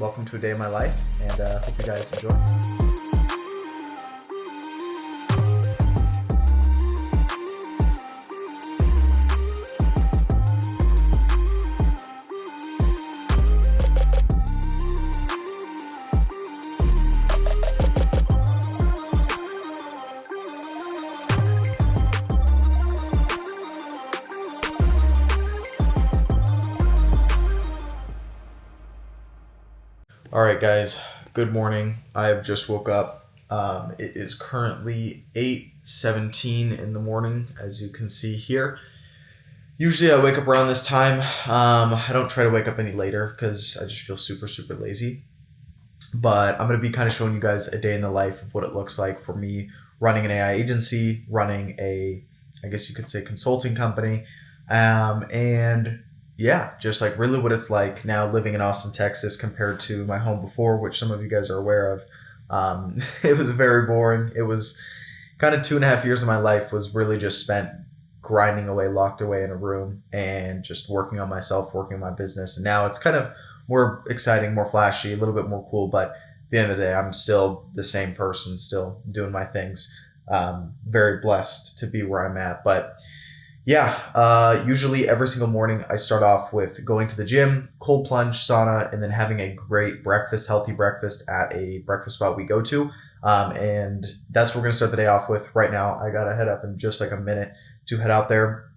welcome to a day in my life, and hope you guys enjoy. All right, guys, good morning. I have just woke up. It is currently 8:17 in the morning, as you can see here. Usually I wake up around this time. I don't try to wake up any later because I just feel super, super lazy. But I'm going to be kind of showing you guys a day in the life of what it looks like for me running an AI agency, running I guess you could say, consulting company, and yeah, just like really what it's like now living in Austin, Texas compared to my home before, which some of you guys are aware of. It was very boring. It was kind of 2.5 years of my life was really just spent grinding away, locked away in a room and just working on myself, working on my business. And now it's kind of more exciting, more flashy, a little bit more cool. But at the end of the day, I'm still the same person, still doing my things. Very blessed to be where I'm at. But yeah, usually every single morning I start off with going to the gym, cold plunge, sauna, and then having a great breakfast, healthy breakfast at a breakfast spot we go to. And that's what we're going to start the day off with right now. I got to head up in just like a minute to head out there.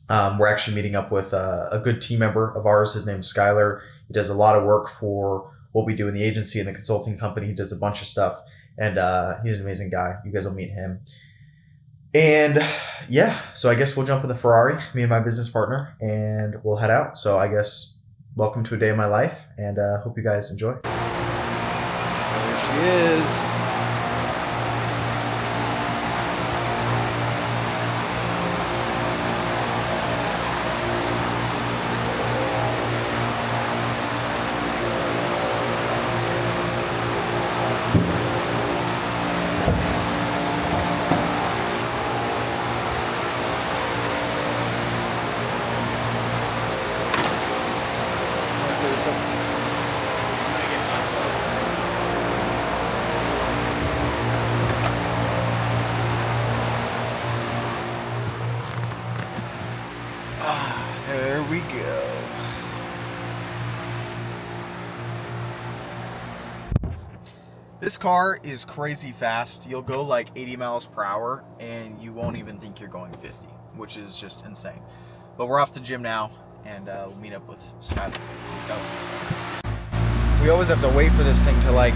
We're actually meeting up with a good team member of ours. His name is Skylar. He does a lot of work for what we do in the agency and the consulting company. He does a bunch of stuff, and he's an amazing guy. You guys will meet him. And yeah, so I guess we'll jump in the Ferrari, me and my business partner, and we'll head out. So I guess welcome to a day in my life, and hope you guys enjoy. There she is. There we go. This car is crazy fast. You'll go like 80 miles per hour and you won't even think you're going 50, which is just insane. But we're off to the gym now and we'll meet up with Skylar. Let's go. We always have to wait for this thing to like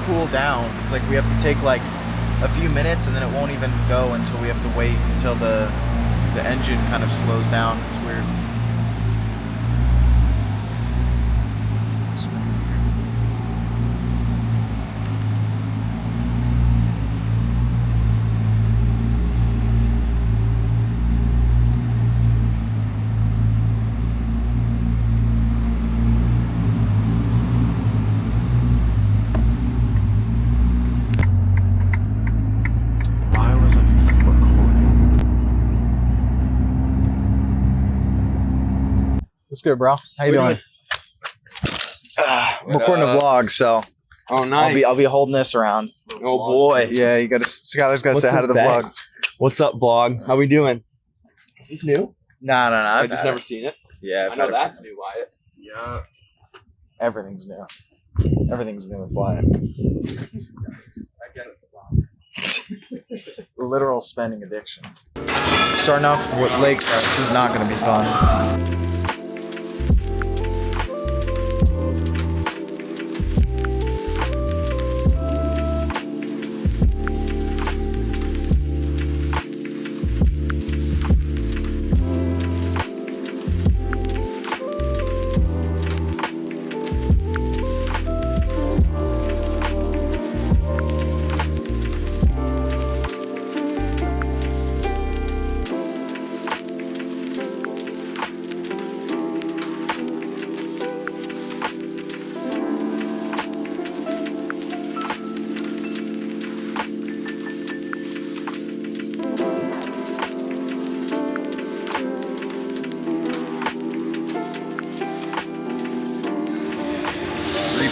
cool down. It's like we have to take like a few minutes and then it won't even go until we have to wait until the engine kind of slows down. It's weird. What's good, bro? How you doing? I'm recording a vlog, so oh nice. I'll be holding this around. Oh boy. Yeah, Skylar's got to say hi to the vlog. What's up, vlog? How we doing? Is this new? No. I've just never seen it. Yeah, I know that's new, Wyatt. Yeah. Everything's new. Everything's new with Wyatt. I get it. Literal spending addiction. Starting off with Lake Fest is not going to be fun.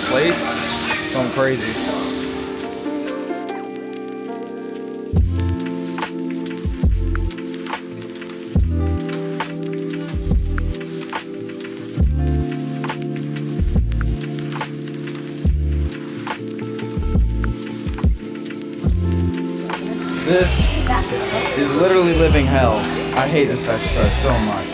plates. It's going crazy. This is literally living hell. I hate this exercise so much.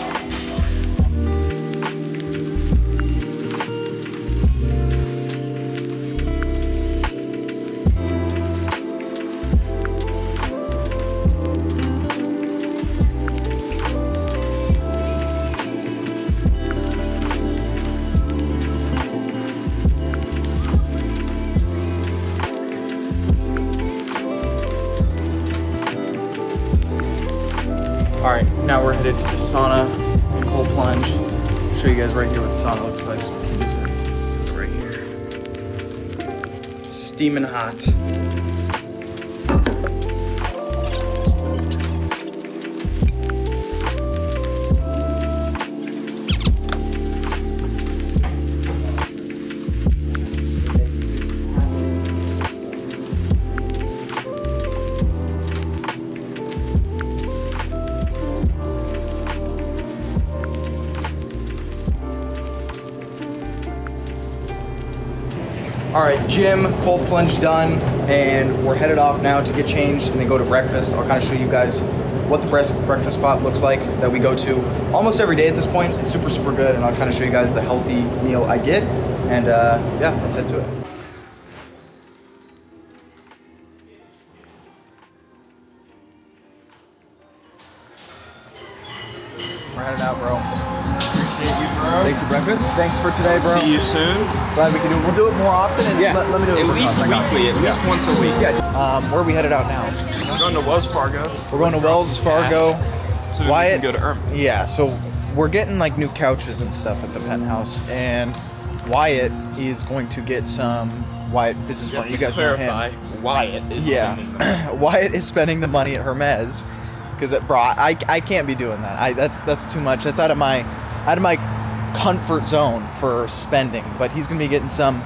Alright, now we're headed to the sauna and cold plunge. I'll show you guys right here what the sauna looks like so we can use it. Right here. Steaming hot. All right, gym, cold plunge done, and we're headed off now to get changed and then go to breakfast. I'll kind of show you guys what the breakfast spot looks like that we go to almost every day at this point. It's super, super good, and I'll kind of show you guys the healthy meal I get. And yeah, let's head to it. We're headed out, bro. Appreciate you, bro. Thanks for breakfast. Thanks for today, bro. See you soon. Glad we can do it. We'll do it more often. And Yeah. let me do it At for least fun. weekly. At least once a week. Yeah. Where are we headed out now? We're going to Wells Fargo. We're going to Wells Fargo. So we Wyatt, can go to Irma. yeah, so we're getting like new couches and stuff at the penthouse, and Wyatt is going to get some Wyatt business money. You guys know clarify. him. Wyatt is spending the money. Wyatt is spending the money at Hermes because bro, I can't be doing that. That's too much. That's out of my comfort zone for spending. But he's gonna be getting some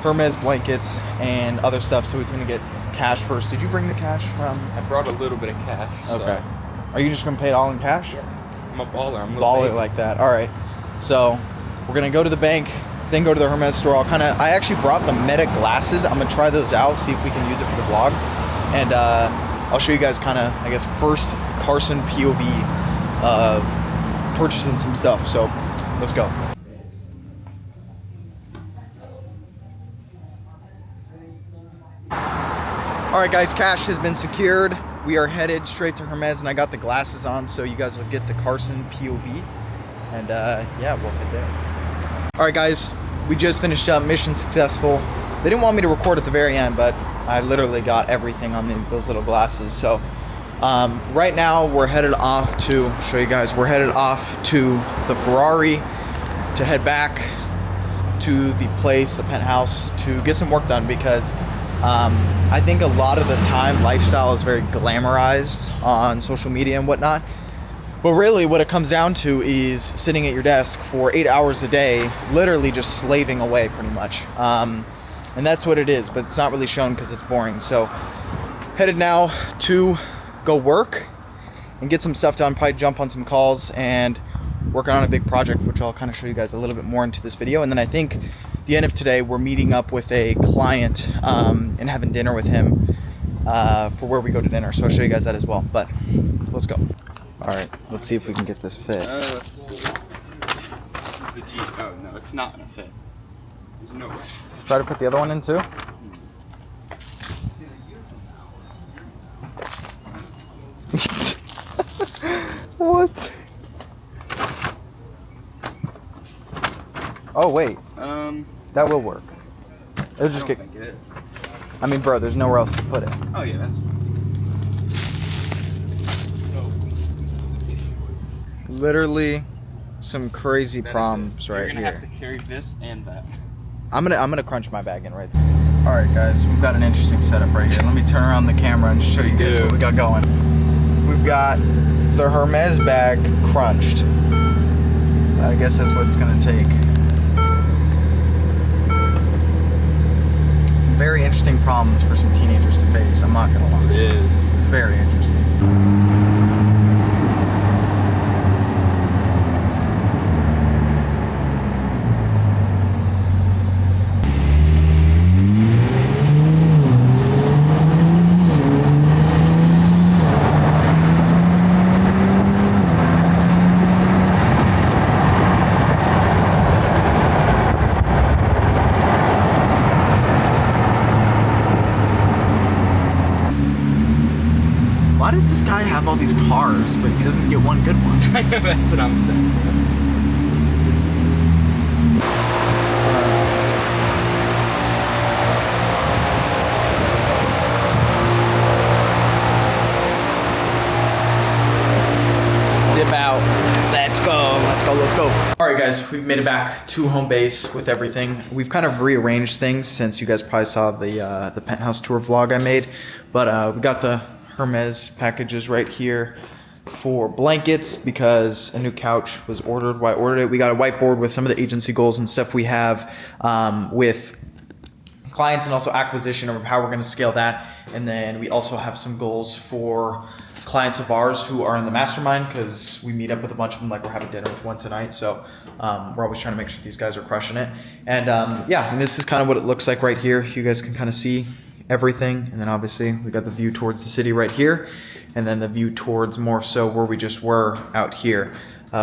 Hermes blankets and other stuff, so he's gonna get cash first. Did you bring the cash from? I brought a little bit of cash. So Okay. Are you just gonna pay it all in cash? I'm a baller. I'm a little Baller baby. like that. All right. So we're gonna go to the bank, then go to the Hermes store. I actually brought the Meta glasses. I'm gonna try those out, see if we can use it for the vlog, and I'll show you guys kind of, I guess, first Carson POV of purchasing some stuff. So let's go. All right, guys, cash has been secured. We are headed straight to Hermes, and I got the glasses on, so you guys will get the Carson POV. And yeah, we'll head there. All right, guys, we just finished up. Mission successful. They didn't want me to record at the very end, but I literally got everything on those little glasses. So right now we're headed off to show you guys. We're headed off to the Ferrari to head back to the place, the penthouse, to get some work done because I think a lot of the time lifestyle is very glamorized on social media and whatnot. But really what it comes down to is sitting at your desk for 8 hours a day, literally just slaving away pretty much. And that's what it is, but it's not really shown because it's boring. So headed now to go work and get some stuff done, probably jump on some calls and working on a big project, which I'll kind of show you guys a little bit more into this video. And then I think at the end of today, we're meeting up with a client and having dinner with him for where we go to dinner. So I'll show you guys that as well, but let's go. All right, let's see if we can get this fit. Let's see. This is the G. Oh, no, it's not going to fit. There's no way. Try to put the other one in too. What? Oh wait, that will work. It'll just get. Think it is. I mean, bro, there's nowhere else to put it. Oh, yeah, that's Literally, some crazy problems right You're gonna here. have to carry this and that. I'm gonna crunch my bag in right there. All right, guys, we've got an interesting setup right here. Let me turn around the camera and show you guys what we got going. We've got the Hermes bag crunched. I guess that's what it's gonna take. interesting problems for some teenagers to face, I'm not gonna lie. It is. It's very interesting. Why does this guy have all these cars, but he doesn't get one good one? I know, that's what I'm saying. Step out. Let's go. Let's go. Let's go. All right, guys, we've made it back to home base with everything. We've kind of rearranged things since you guys probably saw the penthouse tour vlog I made. But we got the Hermes packages right here for blankets because a new couch was ordered. Why I ordered it? We got a whiteboard with some of the agency goals and stuff we have with clients and also acquisition of how we're going to scale that. And then we also have some goals for clients of ours who are in the mastermind because we meet up with a bunch of them, like we're having dinner with one tonight. So we're always trying to make sure these guys are crushing it. And yeah, and this is kind of what it looks like right here. You guys can kind of see everything. And then obviously we got the view towards the city right here. And then the view towards more so where we just were out here,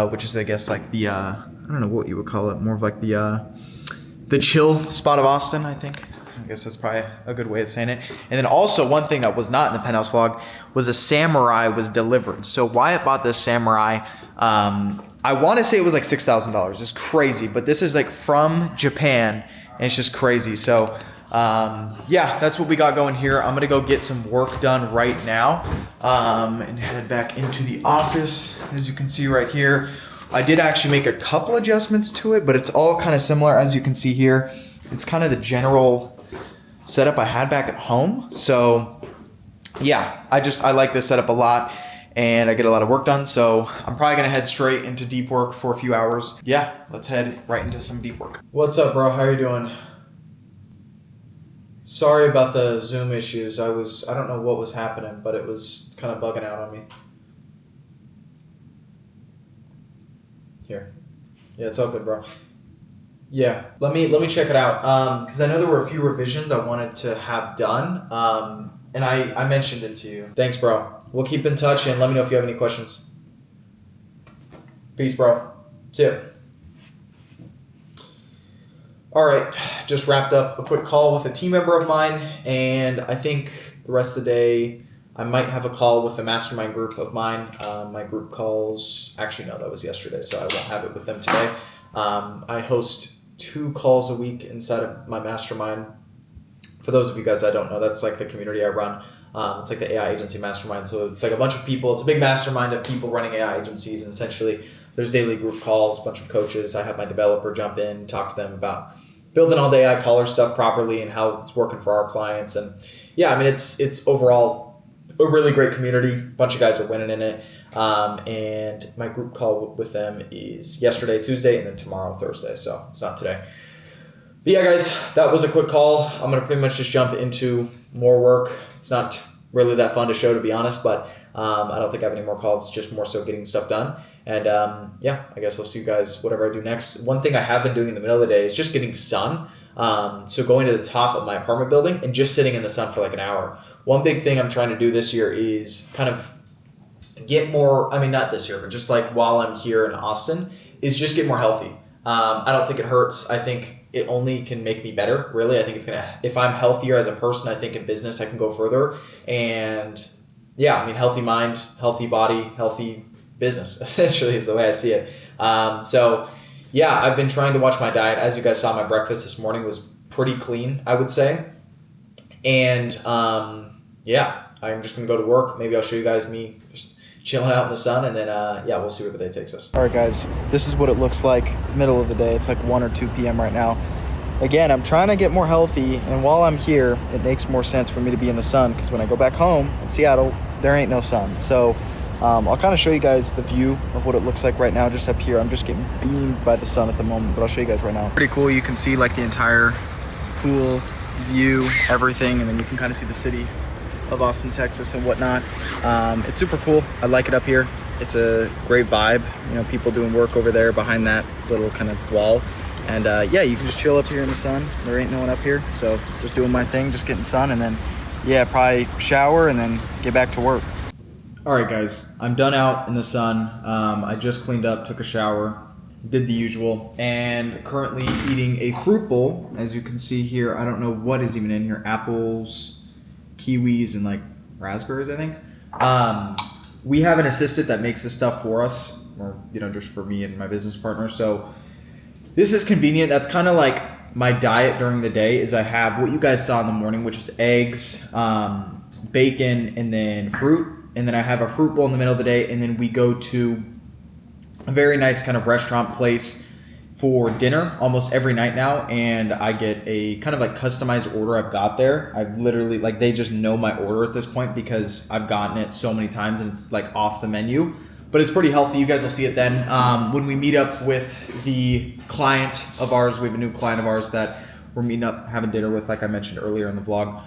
which is I guess like the, I don't know what you would call it, more of like the chill spot of Austin, I think. I guess that's probably a good way of saying it. And then also one thing that was not in the penthouse vlog was a Samurai was delivered. So Wyatt bought this Samurai. I want to say it was like $6,000. It's crazy, but this is like from Japan and it's just crazy. So yeah, that's what we got going here. I'm going to go get some work done right now and head back into the office. As you can see right here, I did actually make a couple adjustments to it, but it's all kind of similar. As you can see here, it's kind of the general setup I had back at home. So yeah, I like this setup a lot and I get a lot of work done. So I'm probably gonna head straight into deep work for a few hours. Yeah, let's head right into some deep work. What's up, bro? How are you doing? Sorry about the Zoom issues. I don't know what was happening, but it was kind of bugging out on me. Here. Yeah, it's all good, bro. Yeah, let me check it out because I know there were a few revisions I wanted to have done, and I mentioned it to you. Thanks, bro. We'll keep in touch and let me know if you have any questions. Peace, bro. See ya. All right, just wrapped up a quick call with a team member of mine, and I think the rest of the day I might have a call with the mastermind group of mine. My group calls, actually no, that was yesterday, so I won't have it with them today. I host 2 calls a week inside of my mastermind. For those of you guys that don't know, that's like the community I run. It's like the AI agency mastermind. So it's like a bunch of people. It's a big mastermind of people running AI agencies. And essentially there's daily group calls, a bunch of coaches. I have my developer jump in, talk to them about building all the AI caller stuff properly and how it's working for our clients. And yeah, I mean, it's overall a really great community. A bunch of guys are winning in it. And my group call with them is yesterday, Tuesday, and then tomorrow, Thursday. So it's not today. But yeah, guys, that was a quick call. I'm going to pretty much just jump into more work. It's not really that fun to show, to be honest, but I don't think I have any more calls. It's just more so getting stuff done. And yeah, I guess I'll see you guys whatever I do next. One thing I have been doing in the middle of the day is just getting sun. So going to the top of my apartment building and just sitting in the sun for like an hour. One big thing I'm trying to do this year is kind of get more, I mean, not this year, but just like while I'm here in Austin, is just get more healthy. I don't think it hurts. I think it only can make me better, really. I think it's going to, if I'm healthier as a person, I think in business I can go further. And yeah, I mean, healthy mind, healthy body, healthy business, essentially is the way I see it. So yeah, I've been trying to watch my diet. As you guys saw, my breakfast this morning was pretty clean, I would say. And yeah, I'm just going to go to work. Maybe I'll show you guys me just chilling out in the sun, and then yeah, we'll see where the day takes us. All right, guys, this is what it looks like middle of the day. It's like 1 or 2 p.m. right now. Again, I'm trying to get more healthy, and while I'm here, it makes more sense for me to be in the sun, because when I go back home in Seattle, there ain't no sun. So I'll kind of show you guys the view of what it looks like right now just up here. I'm just getting beamed by the sun at the moment, but I'll show you guys right now. Pretty cool. You can see like the entire pool view everything, and then you can kind of see the city of Austin, Texas and whatnot. It's super cool. I like it up here. It's a great vibe. You know, people doing work over there behind that little kind of wall. And yeah, you can just chill up here in the sun. There ain't no one up here. So just doing my thing, just getting sun, and then yeah, probably shower and then get back to work. All right, guys, I'm done out in the sun. I just cleaned up, took a shower, did the usual, and currently eating a fruit bowl. As you can see here, I don't know what is even in here. Apples, kiwis, and like raspberries, I think. We have an assistant that makes this stuff for us, or, you know, just for me and my business partner. So this is convenient. That's kind of like my diet during the day, is I have what you guys saw in the morning, which is eggs, bacon, and then fruit. And then I have a fruit bowl in the middle of the day. And then we go to a very nice kind of restaurant place for dinner almost every night now. And I get a kind of like customized order I've got there. I've literally, like, they just know my order at this point because I've gotten it so many times and it's like off the menu. But it's pretty healthy. You guys will see it then. When we meet up with the client of ours, we have a new client of ours that we're meeting up, having dinner with, like I mentioned earlier in the vlog.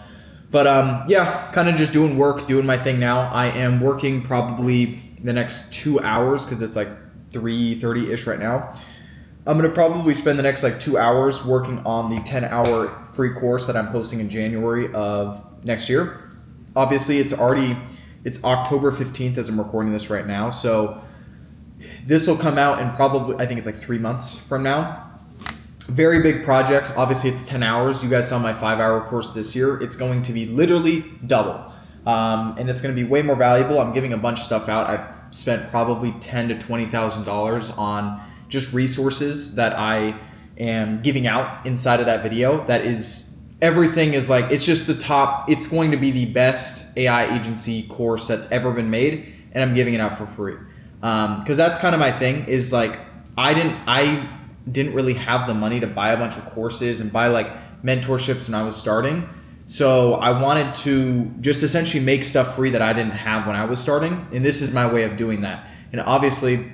But yeah, kind of just doing work, doing my thing now. I am working probably the next 2 hours because it's like 3:30-ish right now. I'm going to probably spend the next like 2 hours working on the 10-hour free course that I'm posting in January of next year. Obviously, it's October 15th as I'm recording this right now. So this will come out in probably, I think it's like 3 months from now. Very big project. Obviously, it's 10 hours. You guys saw my 5-hour course this year. It's going to be literally double. And it's going to be way more valuable. I'm giving a bunch of stuff out. I've spent probably $10,000 to $20,000 on just resources that I am giving out inside of that video. That is, everything is like, it's just the top. It's going to be the best AI agency course that's ever been made. And I'm giving it out for free. Because that's kind of my thing, is like, I didn't really have the money to buy a bunch of courses and buy like mentorships when I was starting. So I wanted to just essentially make stuff free that I didn't have when I was starting. And this is my way of doing that. And obviously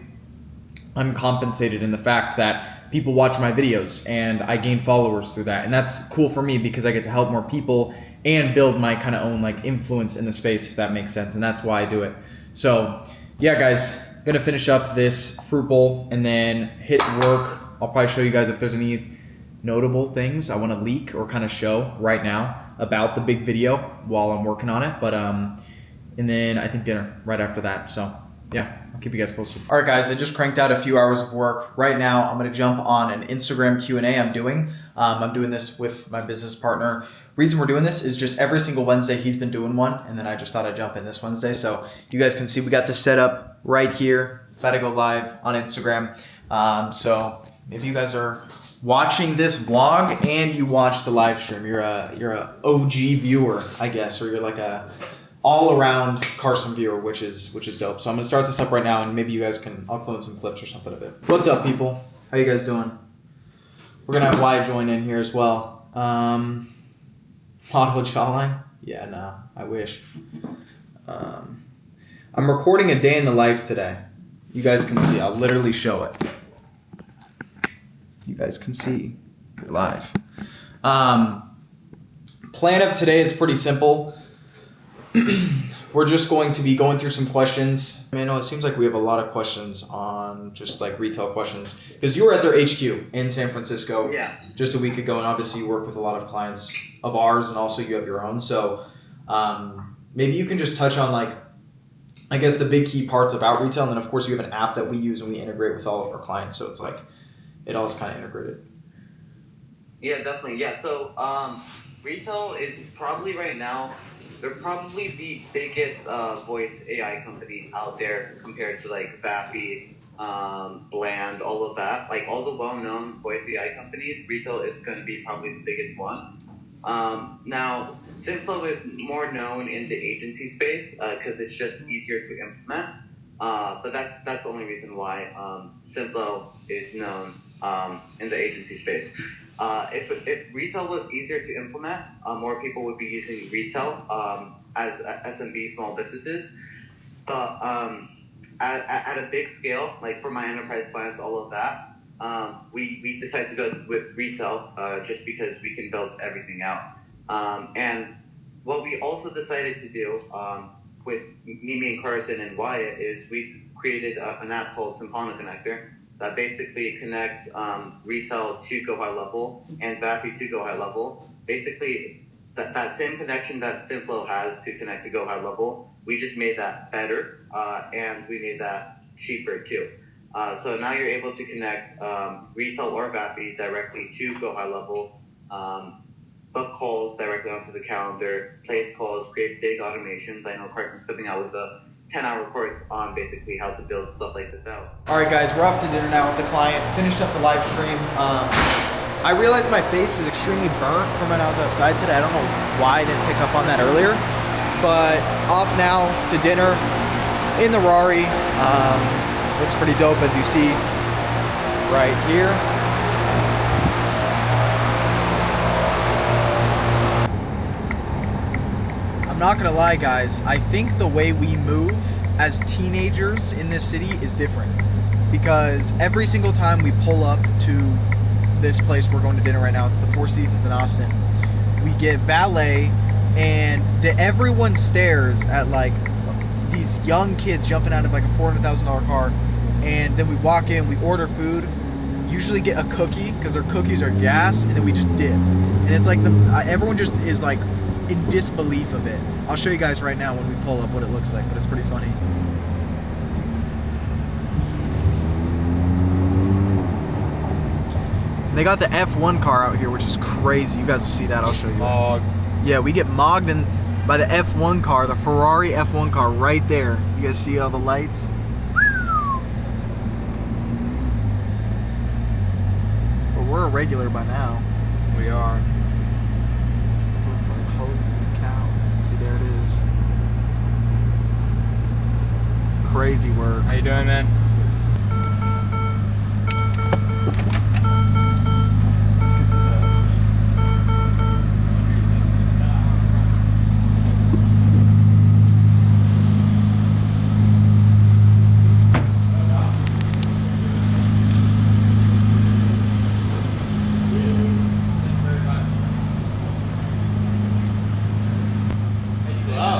I'm compensated in the fact that people watch my videos and I gain followers through that. And that's cool for me because I get to help more people and build my kind of own like influence in the space, if that makes sense. And that's why I do it. So yeah, guys, gonna finish up this fruit bowl and then hit work. I'll probably show you guys if there's any notable things I want to leak or kind of show right now about the big video while I'm working on it. But and then I think dinner right after that. So yeah, I'll keep you guys posted. All right, guys, I just cranked out a few hours of work. Right now, I'm going to jump on an Instagram Q&A I'm doing. I'm doing this with my business partner. Reason we're doing this is just every single Wednesday he's been doing one, and then I just thought I'd jump in this Wednesday. So you guys can see we got this set up right here. About to go live on Instagram. So if you guys are watching this vlog and you watch the live stream, you're a OG viewer, I guess, or you're like a all-around Carson viewer, which is dope. So I'm gonna start this up right now, and maybe you guys I'll upload some clips or something of it. What's up, people? How you guys doing? We're gonna have Y join in here as well. Model jawline? Yeah, no, I wish. I'm recording a day in the life today. You guys can see. I'll literally show it. You guys can see. You're live. Plan of today is pretty simple. We're just going to be going through some questions. I mean, it seems like we have a lot of questions on just like retail questions, because you were at their HQ in San Francisco just a week ago, and obviously you work with a lot of clients of ours, and also you have your own. So maybe you can just touch on like, I guess, the big key parts about retail, and then of course you have an app that we use and we integrate with all of our clients, so it's like it all is kind of integrated. Yeah, definitely. Yeah, so retail is probably right now, they're probably the biggest voice AI company out there compared to like Vappy, Bland, all of that. Like all the well-known voice AI companies, retail is going to be probably the biggest one. Now, Synflow is more known in the agency space because it's just easier to implement. But that's the only reason why Synflow is known in the agency space. If retail was easier to implement, more people would be using retail as SMB small businesses. But at a big scale, like for my enterprise clients, all of that, we decided to go with retail just because we can build everything out. And what we also decided to do with Mimi and Carson and Wyatt is we created an app called Sympana Connector that basically connects retail to GoHighLevel and Vappy to GoHighLevel. Basically, that same connection that Synflow has to connect to GoHighLevel, we just made that better, and we made that cheaper too. So now you're able to connect retail or Vappy directly to GoHighLevel, book calls directly onto the calendar, place calls, create big automations. I know Carson's coming out with a 10-hour course on basically how to build stuff like this out. All right, guys, we're off to dinner now with the client. Finished up the live stream. I realized my face is extremely burnt from when I was outside today. I don't know why I didn't pick up on that earlier, but off now to dinner in the Rari. Looks pretty dope, as you see right here. I'm not gonna lie, guys, I think the way we move as teenagers in this city is different, because every single time we pull up to this place we're going to dinner right now, it's the Four Seasons in Austin, we get valet, and everyone stares at like these young kids jumping out of like a $400,000 car, and then we walk in, we order food, usually get a cookie because their cookies are gas, and then we just dip, and it's like everyone just is like in disbelief of it. I'll show you guys right now when we pull up what it looks like, but it's pretty funny. They got the F1 car out here, which is crazy. You guys will see that. I'll show you. Mogged. Yeah, we get mogged by the F1 car, the Ferrari F1 car right there. You guys see all the lights? But we're a regular by now. We are. Everyone's like, holy cow. See, there it is. Crazy work. How you doing, man? Let's get this out.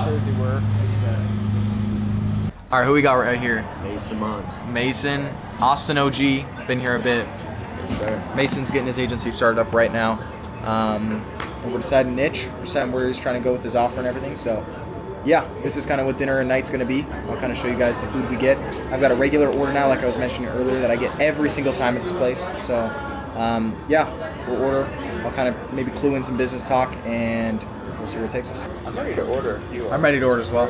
Crazy work. All right, who we got right here? Mason Monks. Mason, Austin OG, been here a bit. Yes, sir. Mason's getting his agency started up right now. And we're deciding niche, we're deciding where he's trying to go with his offer and everything. So, yeah, this is kind of what dinner and night's going to be. I'll kind of show you guys the food we get. I've got a regular order now, like I was mentioning earlier, that I get every single time at this place. So, yeah, we'll order. I'll kind of maybe clue in some business talk, and we'll see where it takes us. I'm ready to order if you are. I'm ready to order as well.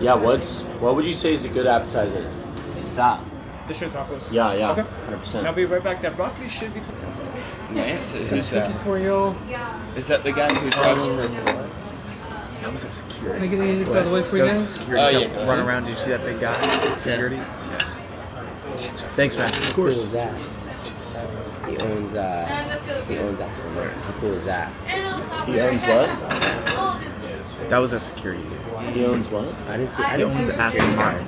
Yeah, what would you say is a good appetizer? That. The shrimp tacos. Yeah, Okay. 100%. And I'll be right back. That broccoli should be. Lance, Can I who's cook it that? for you? Is that the guy who drives for? That was a security. Can I get this out of the way for you That was now? the security Oh, jump, yeah. run around. Did you see that big guy? Security? Yeah. Thanks, man. Of Who course. is that? He owns Aston Martin. How cool is that? He owns what? That was a security dude. He owns what? I didn't see. He I didn't owns see Aston Martin.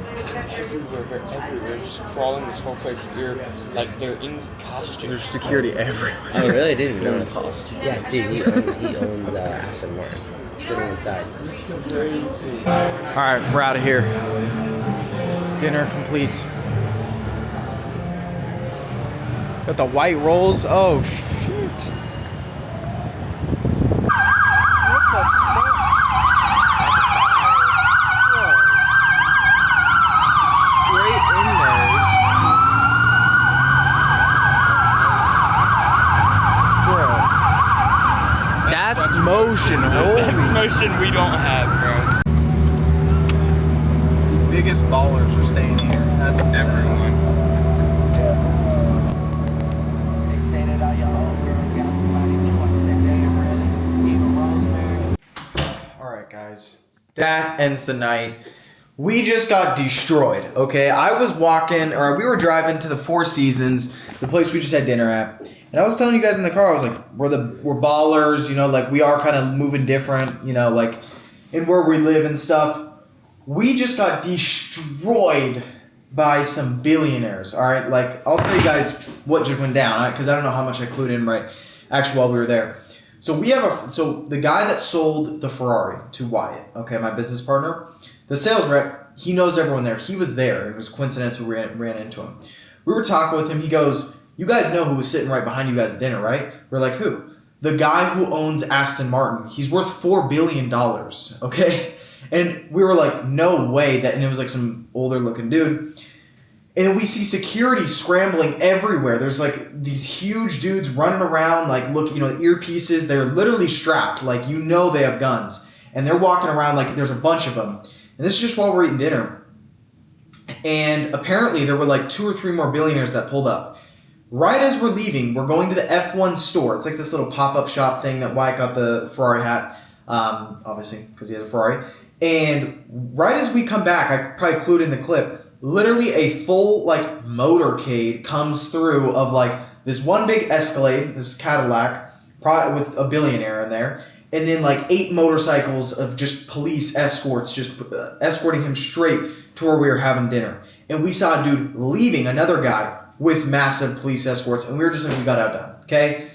Everywhere, they're everywhere. They're just crawling this whole place. Like they're in costume. There's security everywhere. Oh, really? I didn't They're in notice. costume. Yeah, dude, he owns Aston Martin. Sitting inside. Crazy. All right, we're out of here. Dinner complete. Got the white rolls. Oh, shit. What the fuck? Straight in there. Bro. That's motion. That's Holy. motion we don't have, bro. The biggest ballers are staying here. That's insane. Everyone. They say that all your old girls got somebody new. I said they really, even Rosemary. Alright, guys. That ends the night. We just got destroyed, okay? I was walking, or we were driving to the Four Seasons, the place we just had dinner at. And I was telling you guys in the car, I was like, we're ballers, you know, like we are kind of moving different, you know, like in where we live and stuff. We just got destroyed by some billionaires, all right? Like, I'll tell you guys what just went down, because I don't know how much I clued in right actually while we were there. So the guy that sold the Ferrari to Wyatt, okay, my business partner, the sales rep, he knows everyone there. He was there. It was coincidental we ran into him. We were talking with him. He goes, "You guys know who was sitting right behind you guys at dinner, right?" We're like, "Who?" "The guy who owns Aston Martin. He's worth $4 billion, okay?" And we were like, "No way." And it was like some older looking dude. And we see security scrambling everywhere. There's like these huge dudes running around, like earpieces. They're literally strapped, like they have guns. And they're walking around like there's a bunch of them. And this is just while we're eating dinner. And apparently there were like 2 or 3 more billionaires that pulled up. Right as we're leaving, we're going to the F1 store. It's like this little pop-up shop thing that Wyatt got the Ferrari hat, obviously, because he has a Ferrari. And right as we come back, I probably clued in the clip, literally a full like motorcade comes through of like this one big Escalade, this Cadillac, probably with a billionaire in there, and then like 8 motorcycles of just police escorts just escorting him straight to where we were having dinner. And we saw a dude leaving another guy with massive police escorts, and we were just like, we got outdone, okay?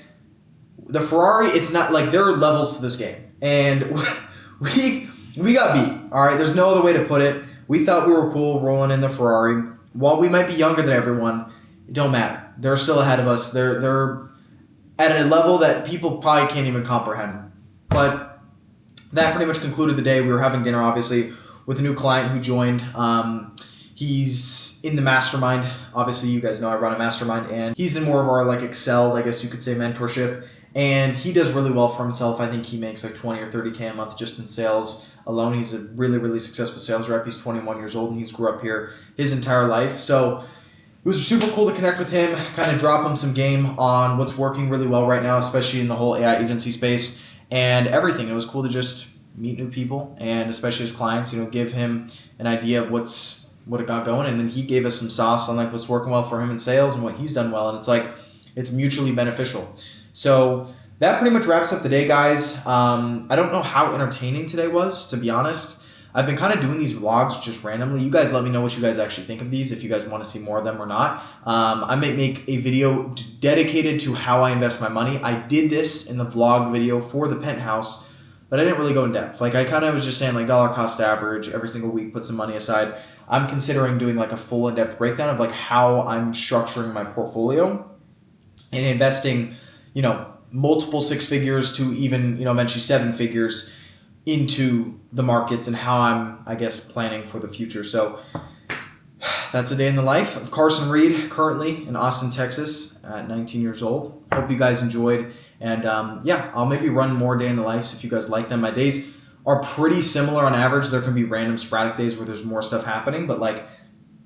The Ferrari, it's not like there are levels to this game, and we got beat, all right? There's no other way to put it. We thought we were cool rolling in the Ferrari. While we might be younger than everyone, it don't matter. They're still ahead of us. They're at a level that people probably can't even comprehend. But that pretty much concluded the day. We were having dinner, obviously, with a new client who joined. He's in the mastermind. Obviously, you guys know I run a mastermind, and he's in more of our like excelled, I guess you could say, mentorship. And he does really well for himself. I think he makes like 20 or 30K a month just in sales alone. He's a really, really successful sales rep. He's 21 years old, and he's grew up here his entire life. So it was super cool to connect with him, kind of drop him some game on what's working really well right now, especially in the whole AI agency space and everything. It was cool to just meet new people, and especially his clients, give him an idea of what it got going. And then he gave us some sauce on like what's working well for him in sales and what he's done well. And it's like, it's mutually beneficial. So that pretty much wraps up the day, guys. I don't know how entertaining today was, to be honest. I've been kind of doing these vlogs just randomly. You guys let me know what you guys actually think of these, if you guys want to see more of them or not. I may make a video dedicated to how I invest my money. I did this in the vlog video for the penthouse, but I didn't really go in depth. Like I kind of was just saying like dollar cost average, every single week, put some money aside. I'm considering doing like a full in-depth breakdown of like how I'm structuring my portfolio and investing, multiple 6 figures to even, eventually 7 figures into the markets and how I'm, I guess, planning for the future. So that's a day in the life of Carson Reed, currently in Austin, Texas, at 19 years old. Hope you guys enjoyed. And I'll maybe run more day in the lives if you guys like them. My days are pretty similar on average. There can be random sporadic days where there's more stuff happening, but like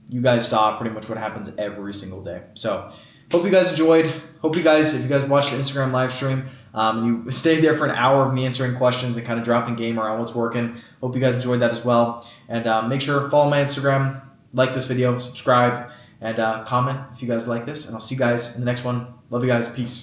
you guys saw pretty much what happens every single day. So hope you guys enjoyed. Hope you guys, if you guys watched the Instagram live stream, you stayed there for an hour of me answering questions and kind of dropping game around what's working. Hope you guys enjoyed that as well. And make sure follow my Instagram, like this video, subscribe, and comment if you guys like this. And I'll see you guys in the next one. Love you guys. Peace.